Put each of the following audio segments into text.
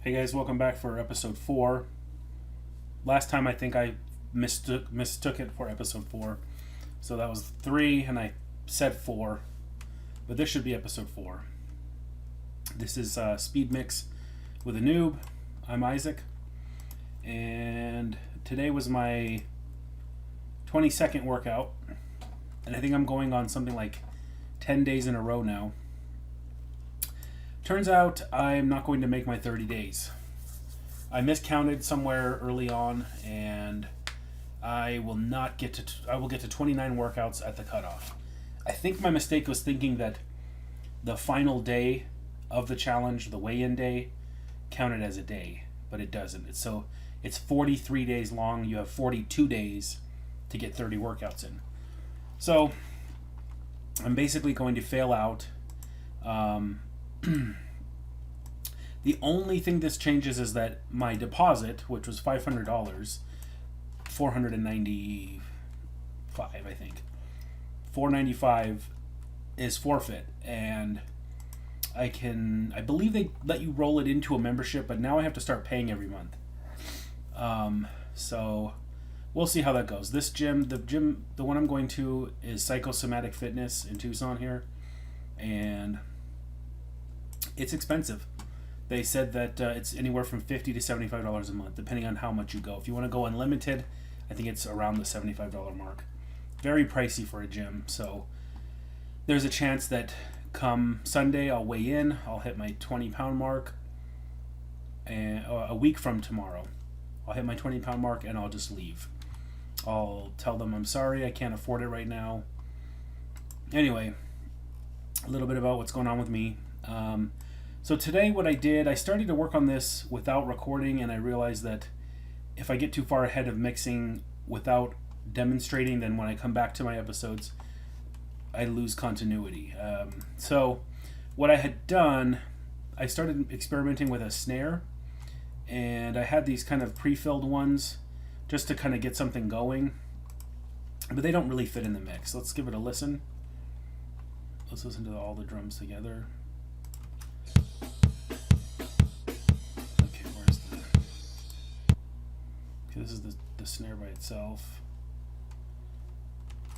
Hey guys, welcome back for episode 4. Last time I think I mistook it for episode 4. So that was 3 and I said 4. But this should be episode 4. This is Speed Mix with a Newb. I'm Isaac. And today was my 22nd workout. And I think I'm going on something like 10 days in a row now. Turns out I'm not going to make my 30 days. I miscounted somewhere early on, and I will get to 29 workouts at the cutoff. I think my mistake was thinking that the final day of the challenge, the weigh-in day, counted as a day, but it doesn't. It's 43 days long. You have 42 days to get 30 workouts in. So I'm basically going to fail out. The only thing this changes is that my deposit, which was $500, $495, I think, $495 is forfeit, and I believe they let you roll it into a membership, but now I have to start paying every month. So we'll see how that goes. This gym, the one I'm going to is Psychosomatic Fitness in Tucson here, and it's expensive. They said that it's anywhere from $50 to $75 a month, depending on how much you go. If you want to go unlimited, I think it's around the $75 mark. Very pricey for a gym, so there's a chance that come Sunday I'll weigh in, I'll hit my 20-pound mark, and a week from tomorrow, I'll hit my 20-pound mark and I'll just leave. I'll tell them I'm sorry, I can't afford it right now. Anyway, a little bit about what's going on with me. So today what I did, I started to work on this without recording, and I realized that if I get too far ahead of mixing without demonstrating, then when I come back to my episodes, I lose continuity. So what I had done, I started experimenting with a snare, and I had these kind of pre-filled ones just to kind of get something going, but they don't really fit in the mix. Let's give it a listen. Let's listen to all the drums together. This is the snare by itself.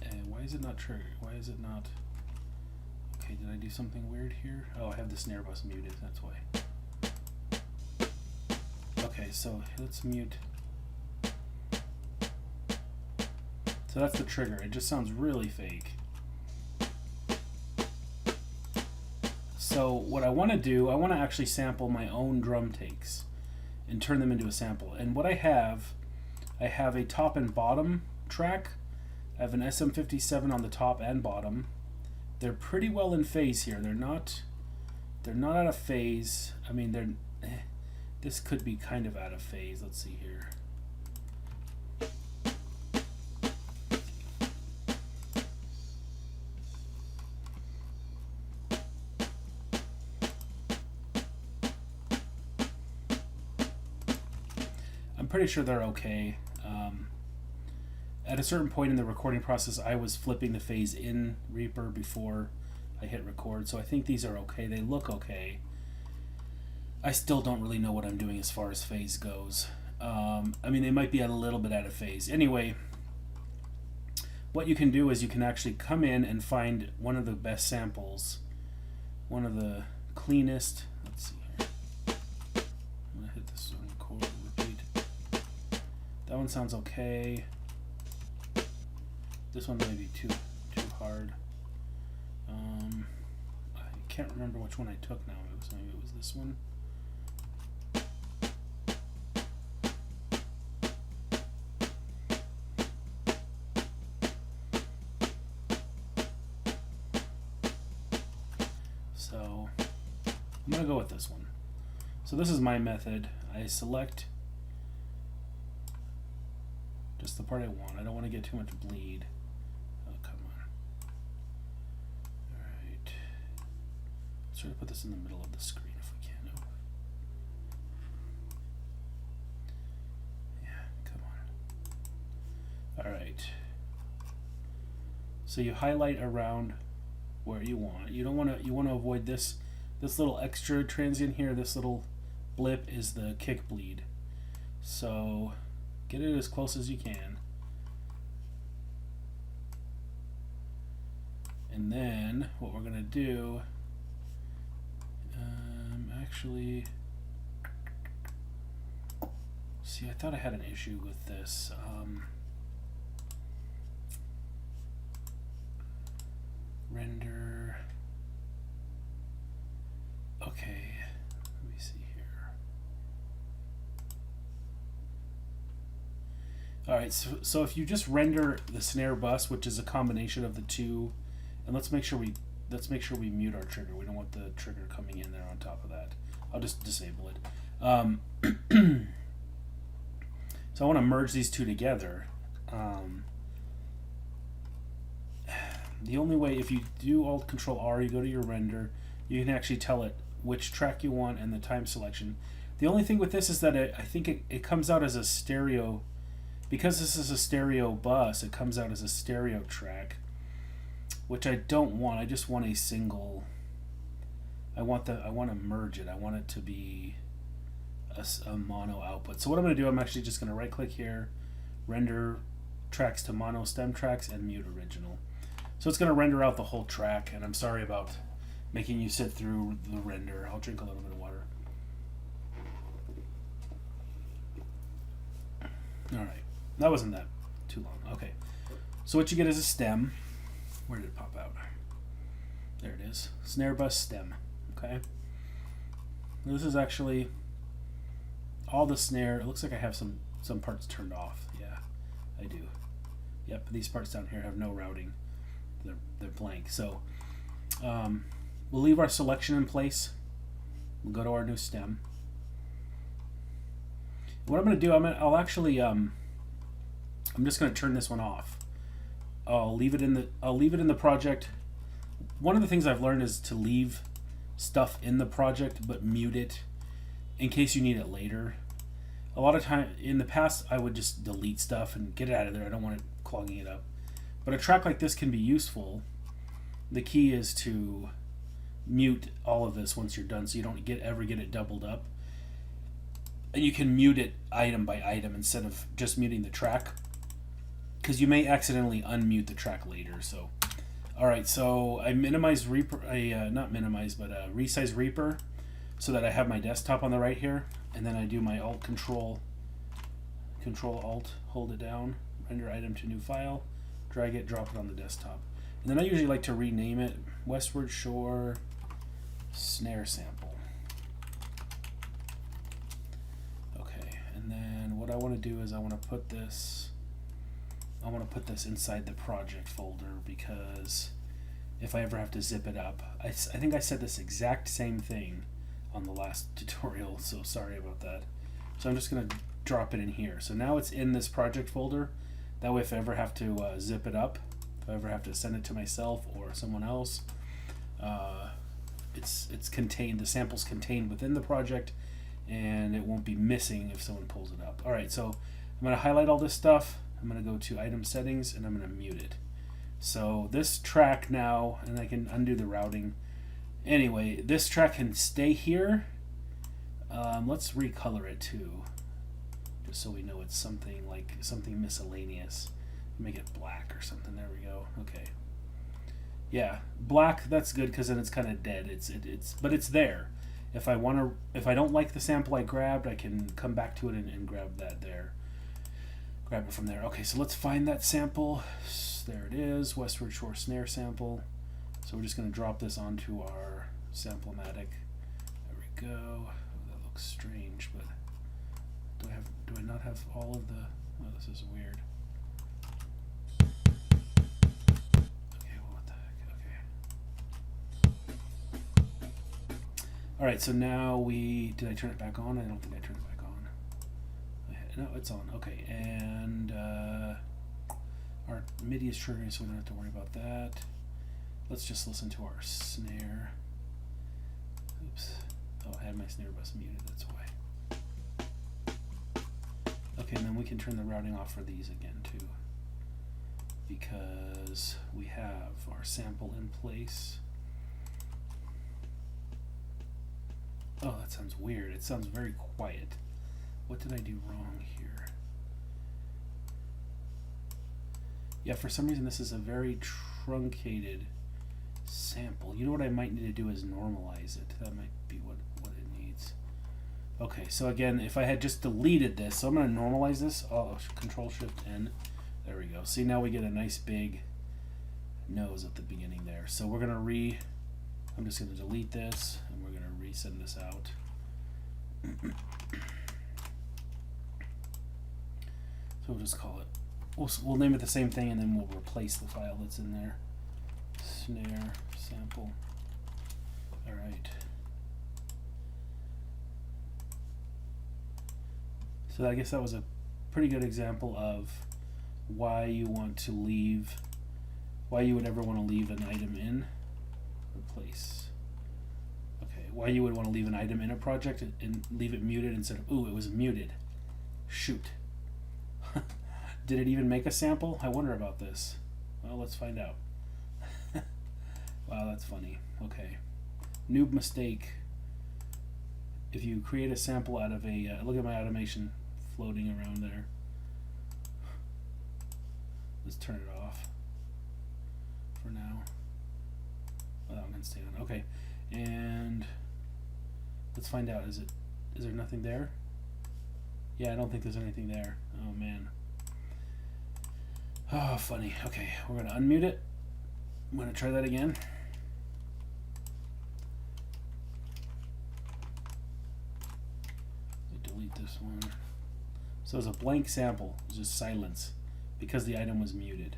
And why is it not triggered? Why is it not... Okay, did I do something weird here? Oh, I have the snare bus muted, that's why. Okay, so let's mute. So that's the trigger. It just sounds really fake. So what I want to do, I want to actually sample my own drum takes and turn them into a sample. And what I have a top and bottom track. I have an SM57 on the top and bottom. They're pretty well in phase here. They're not out of phase. I mean, this could be kind of out of phase. Let's see here. I'm pretty sure they're okay. At a certain point in the recording process, I was flipping the phase in Reaper before I hit record, so I think these are okay. They look okay. I still don't really know what I'm doing as far as phase goes. I mean, they might be a little bit out of phase. Anyway, what you can do is you can actually come in and find one of the best samples, one of the cleanest. Let's see here. I'm going to hit this on record and repeat. That one sounds okay. This one may be too hard. I can't remember which one I took now. Maybe it was this one. So I'm gonna go with this one. So this is my method. I select just the part I want. I don't want to get too much bleed. Try to put this in the middle of the screen if we can. Oh. Yeah, come on. Alright. So you highlight around where you want. You want to avoid this little extra transient here, this little blip is the kick bleed. So get it as close as you can. And then what we're going to do, actually, see, I thought I had an issue with this. Render. Okay, let me see here. All right, so if you just render the snare bus, which is a combination of the two, and let's make sure we mute our trigger. We don't want the trigger coming in there on top of that. I'll just disable it. So I want to merge these two together. The only way, if you do Alt Control R, you go to your render, you can actually tell it which track you want and the time selection. The only thing with this is that I think it comes out as a stereo. Because this is a stereo bus, it comes out as a stereo track, which I don't want. I just want a single. I want to merge it. I want it to be a mono output. So what I'm going to do, I'm actually just going to right click here, render tracks to mono stem tracks, and mute original. So it's going to render out the whole track, and I'm sorry about making you sit through the render. I'll drink a little bit of water. All right, that wasn't that too long. Okay, so what you get is a stem. Where did it pop out? There it is. Snare bus stem. Okay. This is actually all the snare. It looks like I have some parts turned off. Yeah, I do. Yep, these parts down here have no routing. They're blank. So we'll leave our selection in place. We'll go to our new stem. What I'm going to do, I'll actually I'm just going to turn this one off. I'll leave it in the project. One of the things I've learned is to leave stuff in the project but mute it in case you need it later. A lot of time in the past I would just delete stuff and get it out of there. I don't want it clogging it up. But a track like this can be useful. The key is to mute all of this once you're done so you don't ever get it doubled up. And you can mute it item by item instead of just muting the track, because you may accidentally unmute the track later. So, all right, so I minimize Reaper, resize Reaper, so that I have my desktop on the right here, and then I do my Alt Control Alt, hold it down, render item to new file, drag it, drop it on the desktop, and then I usually like to rename it Westward Shore Snare Sample. Okay, and then what I want to do is I want to put this inside the project folder, because if I ever have to zip it up, I think I said this exact same thing on the last tutorial, so sorry about that. So I'm just going to drop it in here. So now it's in this project folder. That way if I ever have to zip it up, if I ever have to send it to myself or someone else, it's contained, the sample's contained within the project, and it won't be missing if someone pulls it up. Alright, so I'm going to highlight all this stuff. I'm going to go to item settings and I'm going to mute it. So this track now, and I can undo the routing. Anyway, this track can stay here. Let's recolor it too, just so we know it's something miscellaneous. Make it black or something. There we go. Okay. Yeah, black. That's good because then it's kind of dead. But it's there. If I don't like the sample I grabbed, I can come back to it and grab that there. Grab it from there. Okay, so let's find that sample. There it is, Westward Shore Snare Sample. So we're just going to drop this onto our Sample-matic. There we go. Oh, that looks strange, but do I not have all of the? Oh, this is weird. Okay, well, what the heck? Okay. All right, so now did I turn it back on? I don't think I turned it back on. No, it's on. Okay, and our MIDI is triggering, so we don't have to worry about that. Let's just listen to our snare. Oops. Oh, I had my snare bus muted, that's why. Okay, and then we can turn the routing off for these again, too, because we have our sample in place. Oh, that sounds weird. It sounds very quiet. What did I do wrong here? Yeah, for some reason this is a very truncated sample. You know what I might need to do is normalize it. That might be what it needs. Okay, so again, if I had just deleted this, so I'm going to normalize this. Oh, Control-Shift-N. There we go. See, now we get a nice big nose at the beginning there. So we're going to I'm just going to delete this, and we're going to resend this out. So we'll just call it, we'll name it the same thing, and then we'll replace the file that's in there. Snare sample. All right. So I guess that was a pretty good example of why you would ever want to leave an item in. Replace. Okay, why you would want to leave an item in a project and leave it muted instead of, ooh, it was muted. Shoot. Did it even make a sample? I wonder about this. Well, let's find out. Wow, that's funny. Okay. Newb mistake. If you create a sample out of a, look at my automation floating around there. Let's turn it off for now. Oh, that one can stay on. Okay, and let's find out. Is there nothing there? Yeah, I don't think there's anything there. Oh man. Oh, funny. Okay, we're gonna unmute it. I'm gonna try that again. Delete this one. So it's a blank sample. It's just silence because the item was muted.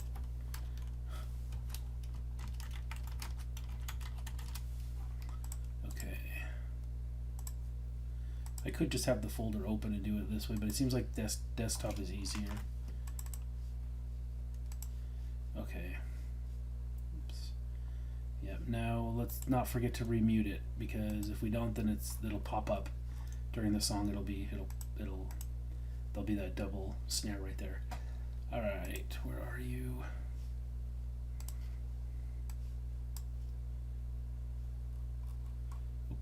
Okay. I could just have the folder open and do it this way, but it seems like desktop is easier. Okay. Oops. Yep. Now let's not forget to remute it, because if we don't, then it'll pop up during the song. There'll be that double snare right there. All right, where are you?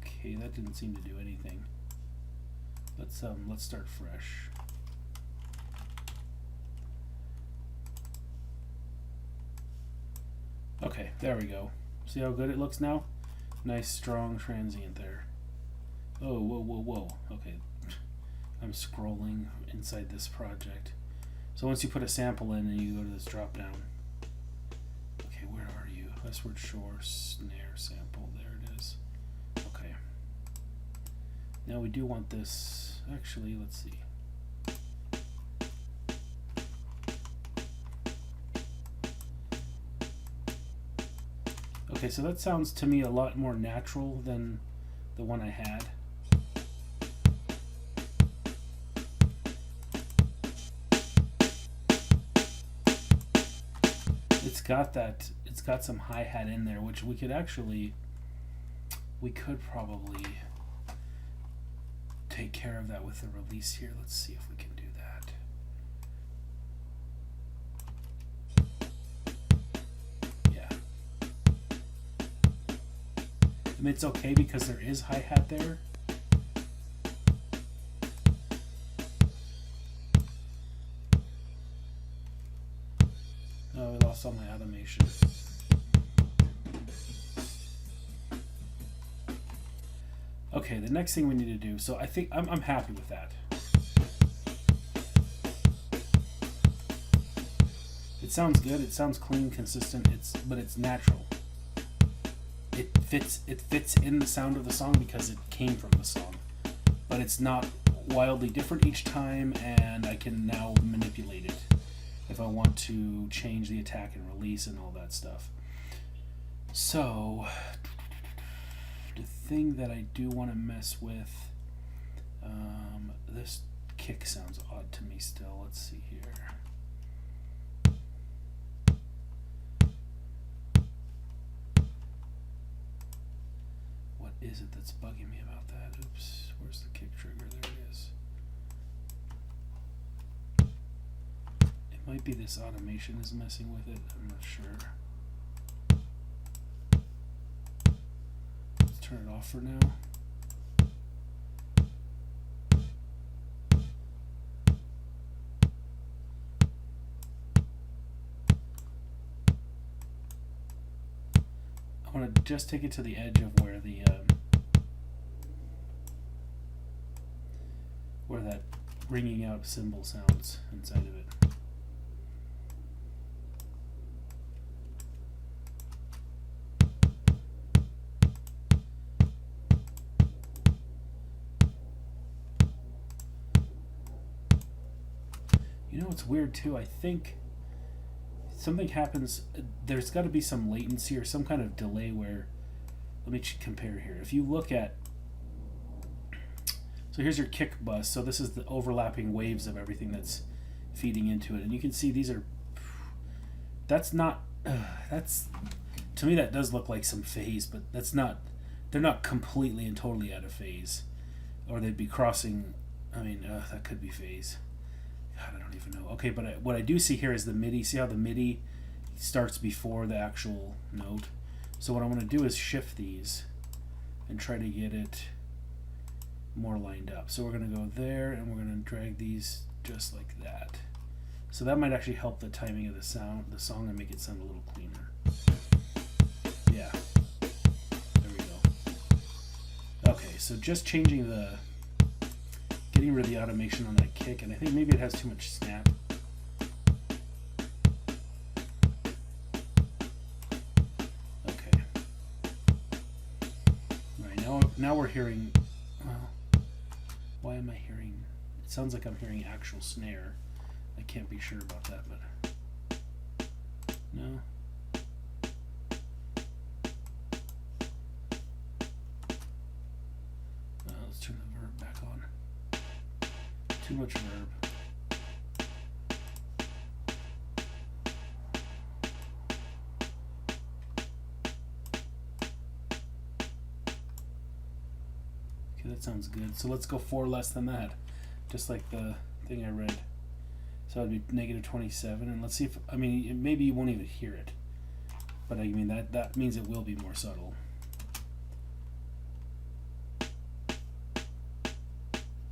Okay, that didn't seem to do anything. Let's start fresh. Okay, there we go. See how good it looks now? Nice strong transient there. Oh, whoa, whoa, whoa. Okay, I'm scrolling inside this project. So once you put a sample in and you go to this drop down. Okay, where are you? Westward Shore snare sample. There it is. Okay. Now we do want this. Actually, let's see. Okay, so that sounds to me a lot more natural than the one I had. It's got some hi-hat in there, which we could probably take care of that with the release here. Let's see if we can do that. Yeah. I mean, it's okay because there is hi-hat there. Oh, I lost all my automation. Okay, the next thing we need to do, so I think I'm happy with that. It sounds good, it sounds clean, consistent, but it's natural. It fits in the sound of the song because it came from the song. But it's not wildly different each time, and I can now manipulate it if I want to change the attack and release and all that stuff. So the thing that I do want to mess with, this kick sounds odd to me still. Let's see here. What is it that's bugging me about that? Oops, where's the kick trigger? There it is. It might be this automation is messing with it. I'm not sure. Turn it off for now. I want to just take it to the edge of where the where that ringing out cymbal sounds inside of it. You know what's weird too? I think something happens. There's got to be some latency or some kind of delay where. Let me compare here. If you look at. So here's your kick bus. So this is the overlapping waves of everything that's feeding into it. And you can see these are. That's not. That's. To me, that does look like some phase, but that's not. They're not completely and totally out of phase. Or they'd be crossing. I mean, that could be phase. God, I don't even know. Okay, but what I do see here is the MIDI. See how the MIDI starts before the actual note? So what I want to do is shift these and try to get it more lined up. So we're going to go there and we're going to drag these just like that. So that might actually help the timing of the song and make it sound a little cleaner. Yeah. There we go. Okay, so just changing getting rid of the automation on that kick, and I think maybe it has too much snap. Okay. All right, now we're hearing, well, why am I hearing, it sounds like I'm hearing actual snare. I can't be sure about that, but no. Let's turn the verb back on. Too much verb. Okay, that sounds good. So let's go 4 less than that, just like the thing I read. So that'd be negative 27, and let's see if, I mean, maybe you won't even hear it, but I mean that means it will be more subtle.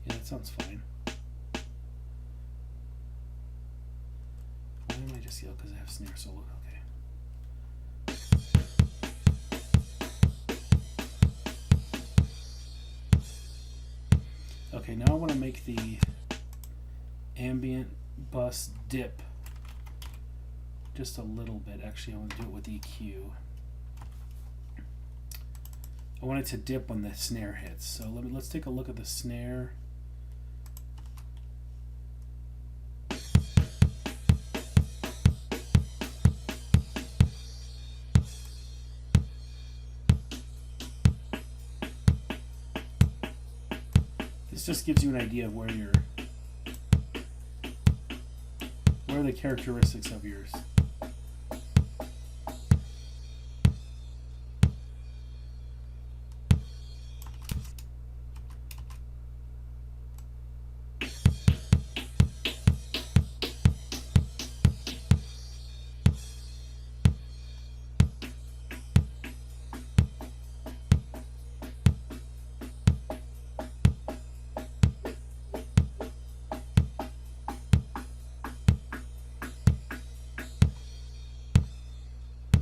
Yeah, that sounds fine. Why am I just yell? Because I have snare solo. Okay. Okay, now I want to make the ambient bus dip just a little bit. Actually, I want to do it with EQ. I want it to dip when the snare hits. So let's take a look at the snare. This just gives you an idea of where are the characteristics of yours.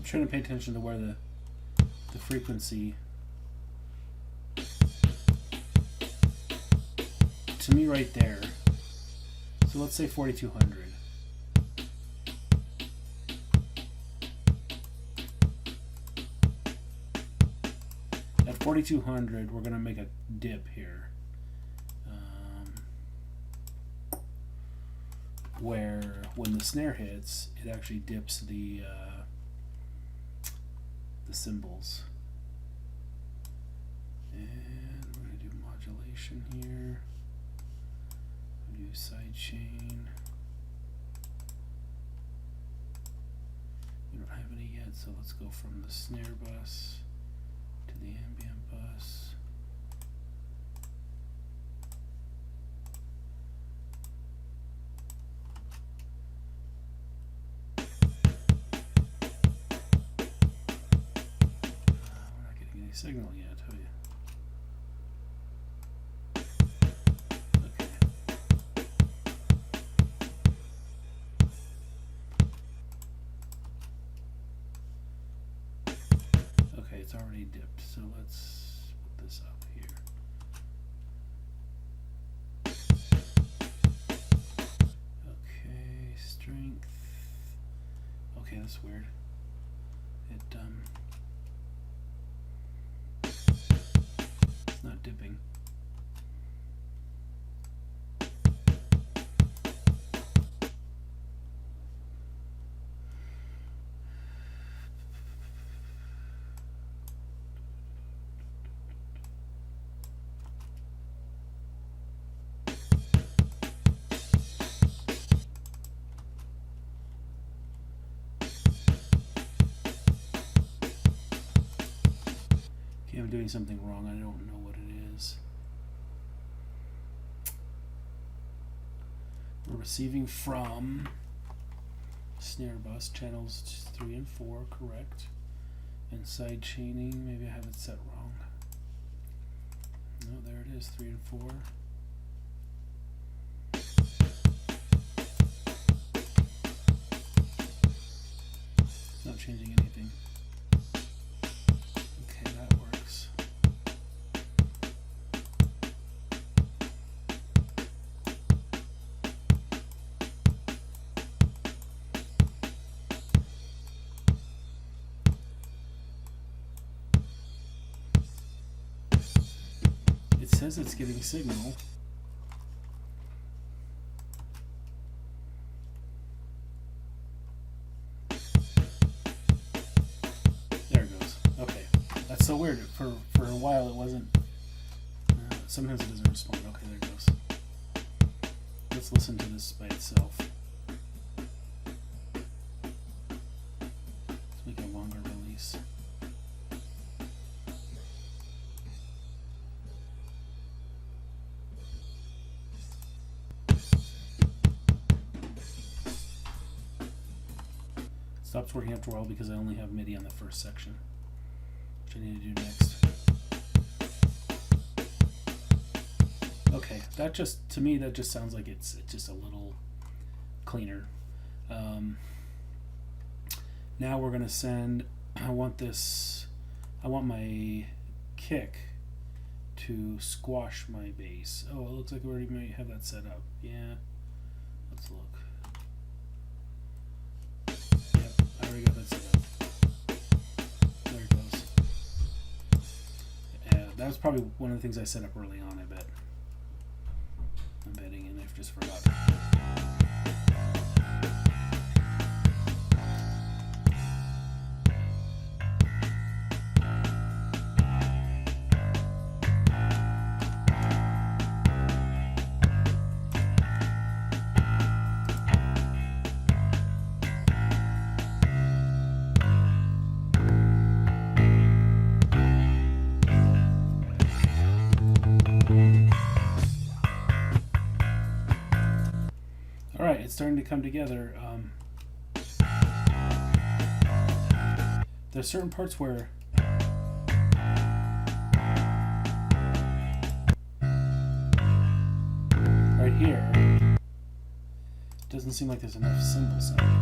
Trying to pay attention to where the frequency, to me right there. So let's say 4200. At 4200 we're going to make a dip here, where when the snare hits it actually dips the cymbals. And we're going to do modulation here. We'll do side chain. We don't have any yet, so let's go from the snare bus to the ambient bus. Signal yet, have you? Okay. Okay, it's already dipped, so let's put this up here. Okay, strength. Okay, that's weird. It's not dipping. I'm doing something wrong. I don't know what it is. We're receiving from snare bus channels 3 and 4, correct. And side chaining, maybe I have it set wrong. No, there it is, 3 and 4. It's not changing anything. Okay, that works. It says it's getting signal. There it goes. Okay. That's so weird. For a while it wasn't. Sometimes it doesn't respond. Okay, there it goes. Let's listen to this by itself. Let's make a longer release. Stops working after a while because I only have MIDI on the first section, which I need to do next. Okay, that just, to me, that just sounds like it's just a little cleaner. Now we're gonna send, I want my kick to squash my bass. Oh, it looks like we already might have that set up. Yeah, let's look. I already got that set up. There it goes. That was probably one of the things I set up early on, I bet. I'm betting, and I've just forgot. Alright, it's starting to come together. There's certain parts where right here it doesn't seem like there's enough cymbal sound.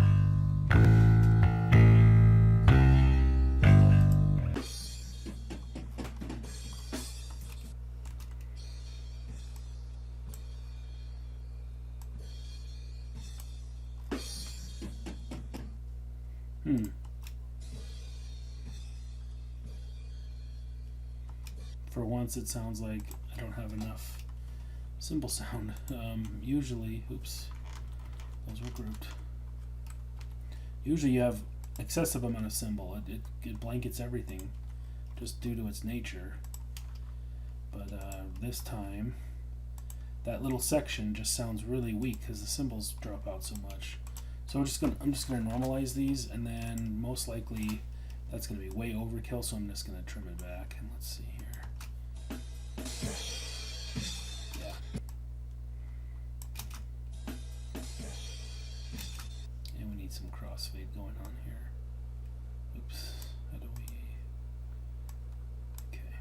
For once, it sounds like I don't have enough cymbal sound. Usually, oops, those were grouped. Usually you have excessive amount of cymbal. It blankets everything just due to its nature. But this time, that little section just sounds really weak because the cymbals drop out so much. So I'm just gonna normalize these, and then most likely that's gonna be way overkill. So I'm just gonna trim it back, and let's see here. Yeah. And we need some crossfade going on here. Oops. How do we? Okay.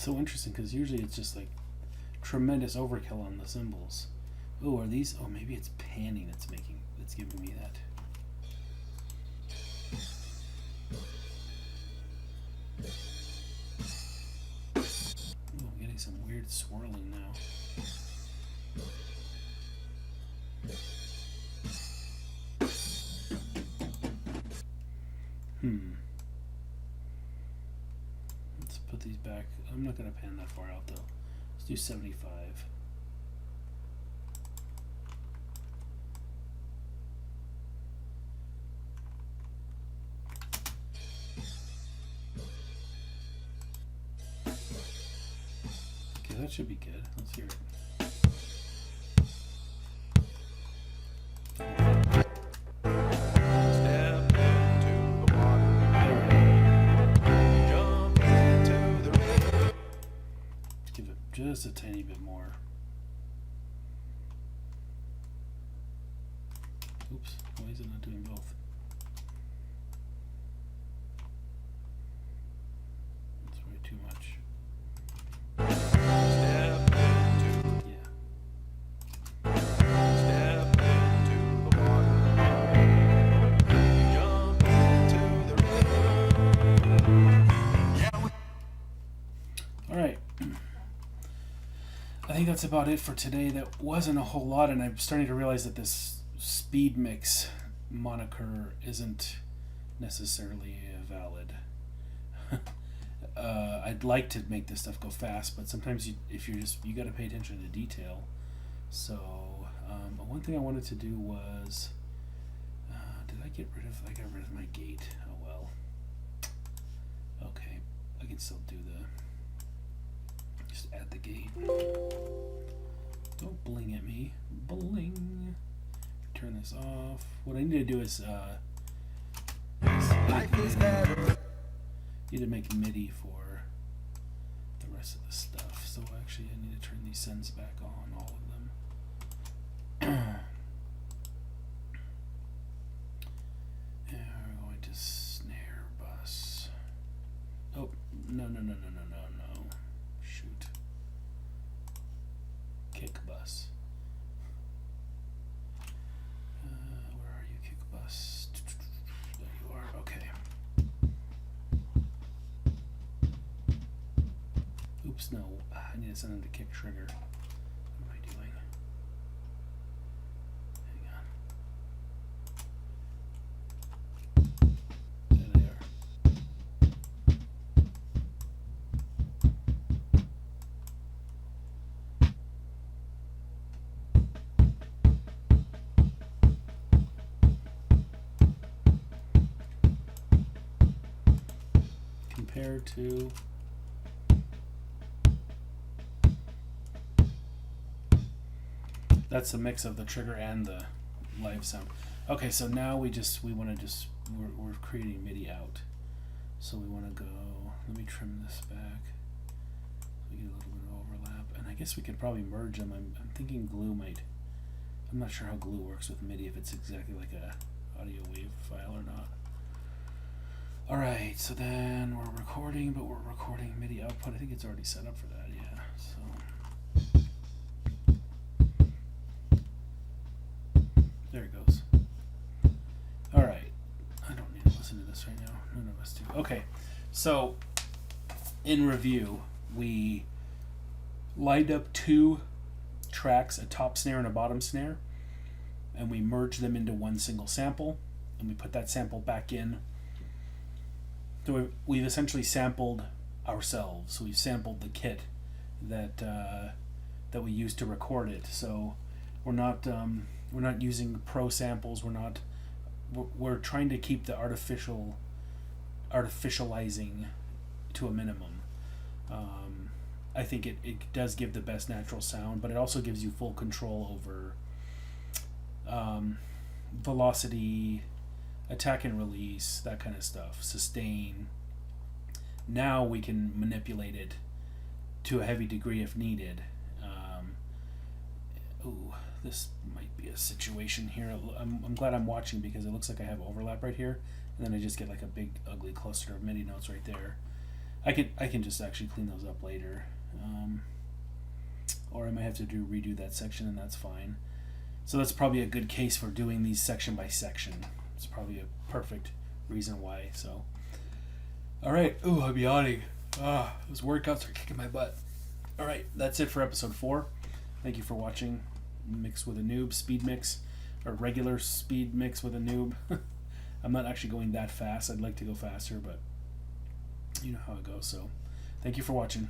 So interesting, because usually it's just like tremendous overkill on the cymbals. Oh, are these? Oh, maybe it's panning that's giving me that. Oh, I'm getting some weird swirling now. Let's put these back. I'm not going to pan that far out though. Let's do 75. Okay, that should be good. Let's hear it. Just a tiny bit more. Oops, why is it not doing both? That's way too much. Yeah. All right. I think that's about it for today. That wasn't a whole lot, and I'm starting to realize that this speed mix moniker isn't necessarily valid. I'd like to make this stuff go fast, but sometimes you got to pay attention to detail. So one thing I wanted to do was, I got rid of my gate. Oh well. Okay, I can still do just add the gate. Don't bling at me. Bling. Turn this off. What I need to do is need to make MIDI for the rest of the stuff. So actually I need to turn these sends back on, all of them. And we're going to snare bus. Oh, no. Shoot. Kick bus. Where are you, kick bus? There you are. Okay. Oops, no. I need to send them to kick trigger. What am I doing? Hang on. There they are. Compared to that's a mix of the trigger and the live sound. Okay, so now we're creating MIDI out. So we want to go, let me trim this back. We get a little bit of overlap, and I guess we could probably merge them. I'm thinking glue might. I'm not sure how glue works with MIDI, if it's exactly like a audio wave file or not. Alright, so then we're recording, but we're recording MIDI output. I think it's already set up for that, yeah. So there it goes. Alright. I don't need to listen to this right now. None of us do. Okay, so in review, we lined up two tracks, a top snare and a bottom snare, and we merged them into one single sample, and we put that sample back in. So we've essentially sampled ourselves. We've sampled the kit that we used to record it. So we're not using pro samples. We're trying to keep the artificializing to a minimum. I think it does give the best natural sound, but it also gives you full control over velocity, attack and release, that kind of stuff, sustain. Now we can manipulate it to a heavy degree if needed. This might be a situation here. I'm glad I'm watching, because it looks like I have overlap right here, and then I just get like a big ugly cluster of MIDI notes right there. I can just actually clean those up later. Or I might have to redo that section, and that's fine. So that's probably a good case for doing these section by section. It's probably a perfect reason why. So, all right. Ooh, I'm yawning. Those workouts are kicking my butt. All right, that's it for episode 4. Thank you for watching. Mix with a Newb Speed mix, or regular speed mix with a Newb. I'm not actually going that fast. I'd like to go faster, but you know how it goes. So, thank you for watching.